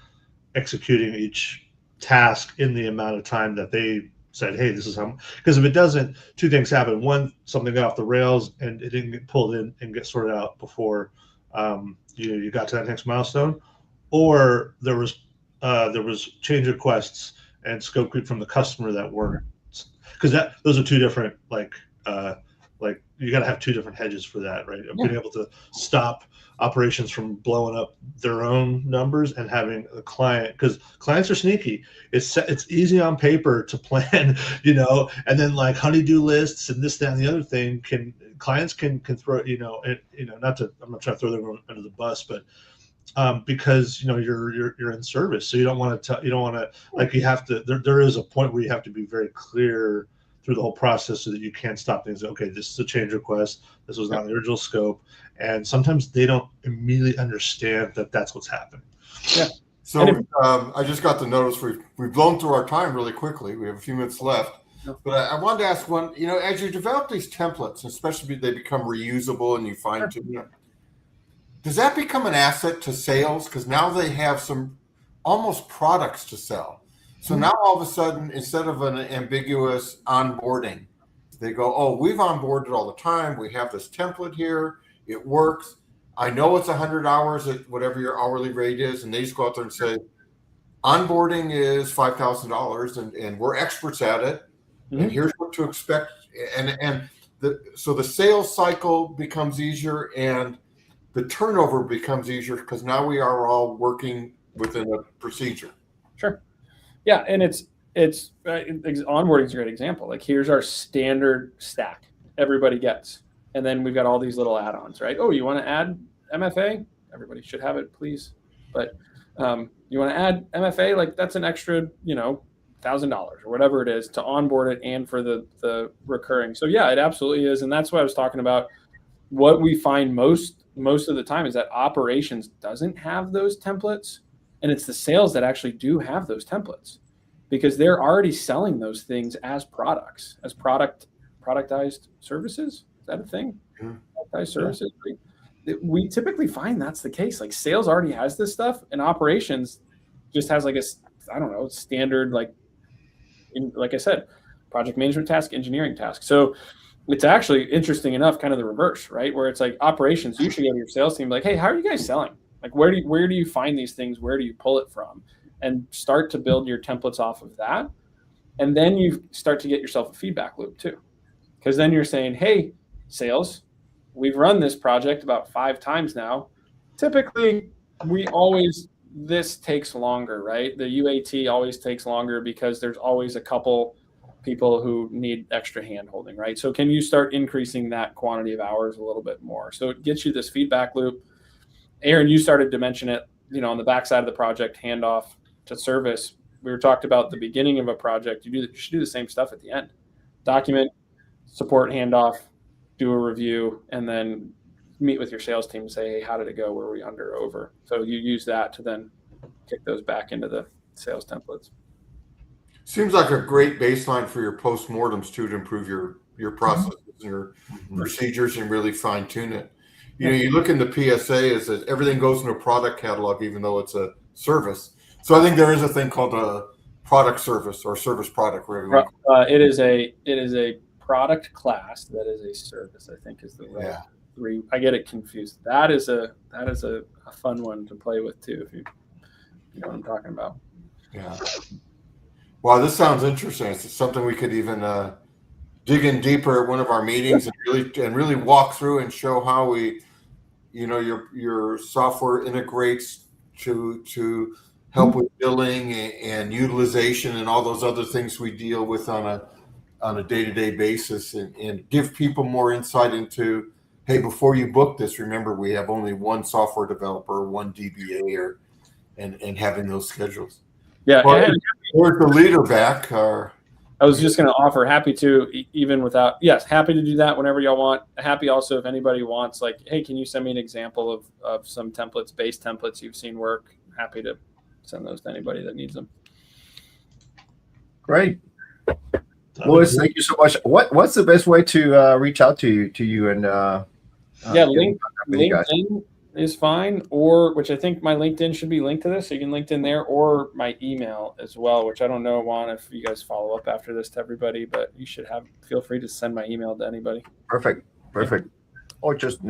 executing each task in the amount of time that they said, hey, this is how. Because if it doesn't, two things happen. One, something got off the rails and it didn't get pulled in and get sorted out before you got to that next milestone, or there was change requests and scope creep from the customer that weren't, because those are two different like you got to have two different hedges for that, right? Being able to stop operations from blowing up their own numbers and having a client, because clients are sneaky. It's easy on paper to plan, and then like honeydew lists and this, that, and the other thing clients can throw, I'm not trying to throw them under the bus, but because you're in service, so you don't want to like you have to. There is a point where you have to be very clear through the whole process so that you can't stop things. Okay, this is a change request. This was not the original scope, and sometimes they don't immediately understand that that's what's happening. Yeah. So I just got the notice we've blown through our time really quickly. We have a few minutes left, but I wanted to ask one. As you develop these templates, especially they become reusable and you fine tune them, does that become an asset to sales? Because now they have some almost products to sell. So now all of a sudden, instead of an ambiguous onboarding, they go, oh, we've onboarded all the time. We have this template here. It works. I know it's 100 hours at whatever your hourly rate is. And they just go out there and say, onboarding is $5,000 and we're experts at it. Mm-hmm. And here's what to expect. So the sales cycle becomes easier and the turnover becomes easier because now we are all working within a procedure. Sure. Yeah, and it's onboarding is a great example. Like here's our standard stack everybody gets, and then we've got all these little add-ons, right? Oh, you want to add MFA? Everybody should have it, please. But you want to add MFA? Like that's an extra, $1,000 or whatever it is to onboard it and for the recurring. So yeah, it absolutely is, and that's what I was talking about. What we find most of the time is that operations doesn't have those templates. And it's the sales that actually do have those templates because they're already selling those things as products, as productized services. Is that a thing? Productized services. We typically find that's the case. Like sales already has this stuff and operations just has like standard, like I said, project management task, engineering task. So it's actually interesting enough, kind of the reverse, right? Where it's like operations, you should go to your sales team like, hey, how are you guys selling? Like where do you find these things? Where do you pull it from? And start to build your templates off of that. And then you start to get yourself a feedback loop too. Because then you're saying, hey, sales, we've run this project about 5 times now. Typically, this takes longer, right? The UAT always takes longer because there's always a couple people who need extra hand holding, right? So can you start increasing that quantity of hours a little bit more? So it gets you this feedback loop. Aaron, you started to mention it, on the backside of the project, handoff to service. We were talked about the beginning of a project. You should do the same stuff at the end. Document, support, handoff, do a review, and then meet with your sales team and say, hey, how did it go? Were we under or over? So you use that to then kick those back into the sales templates. Seems like a great baseline for your postmortems too, to improve your processes and your procedures and really fine tune it. You look in the PSA, is that everything goes in a product catalog, even though it's a service. So I think there is a thing called a product service or service product. It is a product class that is a service, I think is the right. I get it confused. That is a fun one to play with too, if you know what I'm talking about. Yeah. Wow, this sounds interesting. It's something we could even dig in deeper at one of our meetings and really walk through and show how we, your software integrates to help with billing and utilization and all those other things we deal with on a day-to-day basis, and give people more insight into, hey, before you book this, remember we have only one software developer, one DBA, and having those schedules. Yeah, and where's the leader back? I was just going to offer happy to, even without, happy to do that whenever y'all want. Happy also if anybody wants, like, hey, can you send me an example of some templates, base templates you've seen work? Happy to send those to anybody that needs them. Great. Louis, thank you so much. What's the best way to reach out to you and LinkedIn is fine, or which I think my LinkedIn should be linked to this, so you can LinkedIn there, or my email as well, which I don't know, Juan, if you guys follow up after this to everybody, but you should feel free to send my email to anybody. Perfect. Or just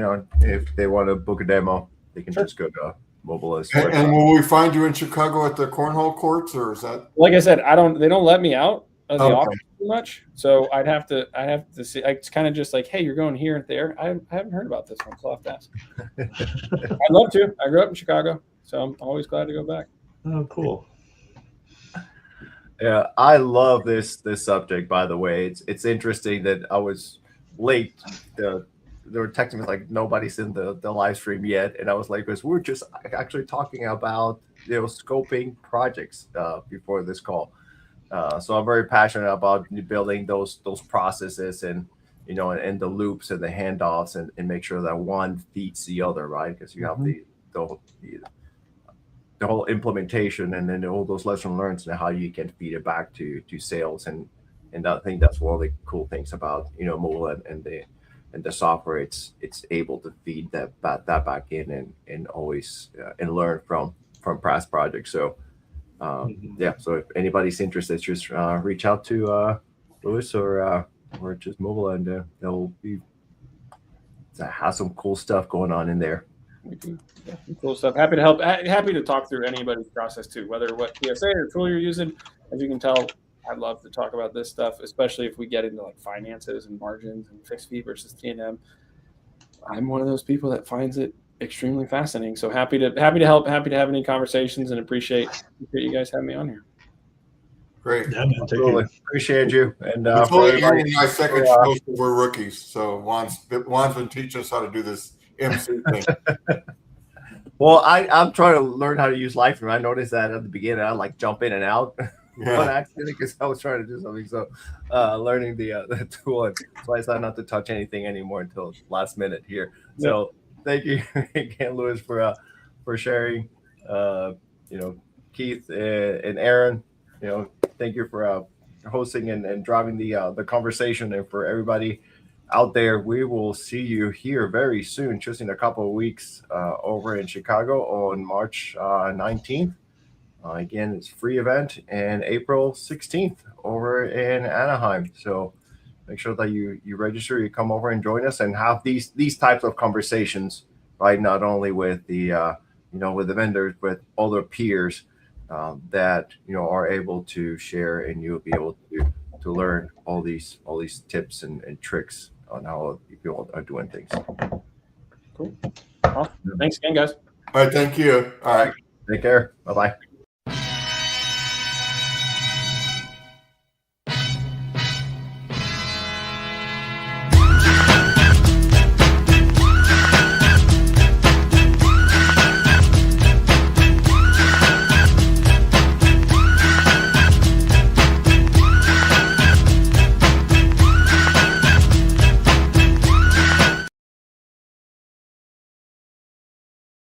if they want to book a demo, they can just go to Mobile's. And will we find you in Chicago at the cornhole courts, or is that? Like I said, they don't let me out of the office too much. So I have to see. It's kind of just like, hey, you're going here and there. I haven't heard about this one, so I'll have to ask. I'd love to. I grew up in Chicago, so I'm always glad to go back. Oh, cool. Yeah, I love this subject. By the way, it's interesting that I was late. They were texting me like nobody's in the live stream yet, and I was like, because we're just actually talking about scoping projects before this call. So I'm very passionate about building those processes and and the loops and the handoffs and make sure that one feeds the other, right? Because you have the whole implementation and then all those lessons learned and how you can feed it back to sales and I think that's one of the cool things about Moovila and the software. It's able to feed that back in and always and learn from past projects. So yeah, so if anybody's interested, just reach out to Louis or just Moovila, and they'll have some cool stuff going on in there. Cool stuff. Happy to help. Happy to talk through anybody's process too, whether what PSA or tool you're using. As you can tell, I'd love to talk about this stuff, especially if we get into like finances and margins and fixed fee versus T&M. I'm one of those people that finds it extremely fascinating. So happy to help. Happy to have any conversations, and appreciate you guys having me on here. Great. Yeah, man, Absolutely. Appreciate you. And It's only my second show, so we're rookies. So Juan's been teaching us how to do this MC thing. Well, I'm trying to learn how to use Livestream. I noticed that at the beginning, I like jump in and out on accident because I was trying to do something. So learning the tool, and so I decided not to touch anything anymore until last minute here. So thank you again, Louis, for sharing. Keith and Aaron, thank you for hosting and driving the conversation, and for everybody out there, we will see you here very soon, just in a couple of weeks over in Chicago on March 19th. Again, it's a free event, and April 16th over in Anaheim. So make sure that you register, you come over and join us and have these types of conversations, right? Not only with the with the vendors, but other peers that are able to share, and you'll be able to learn all these tips and tricks on how people are doing things. Cool. Awesome. Thanks again, guys. All right. Thank you. All right. Take care. Bye-bye.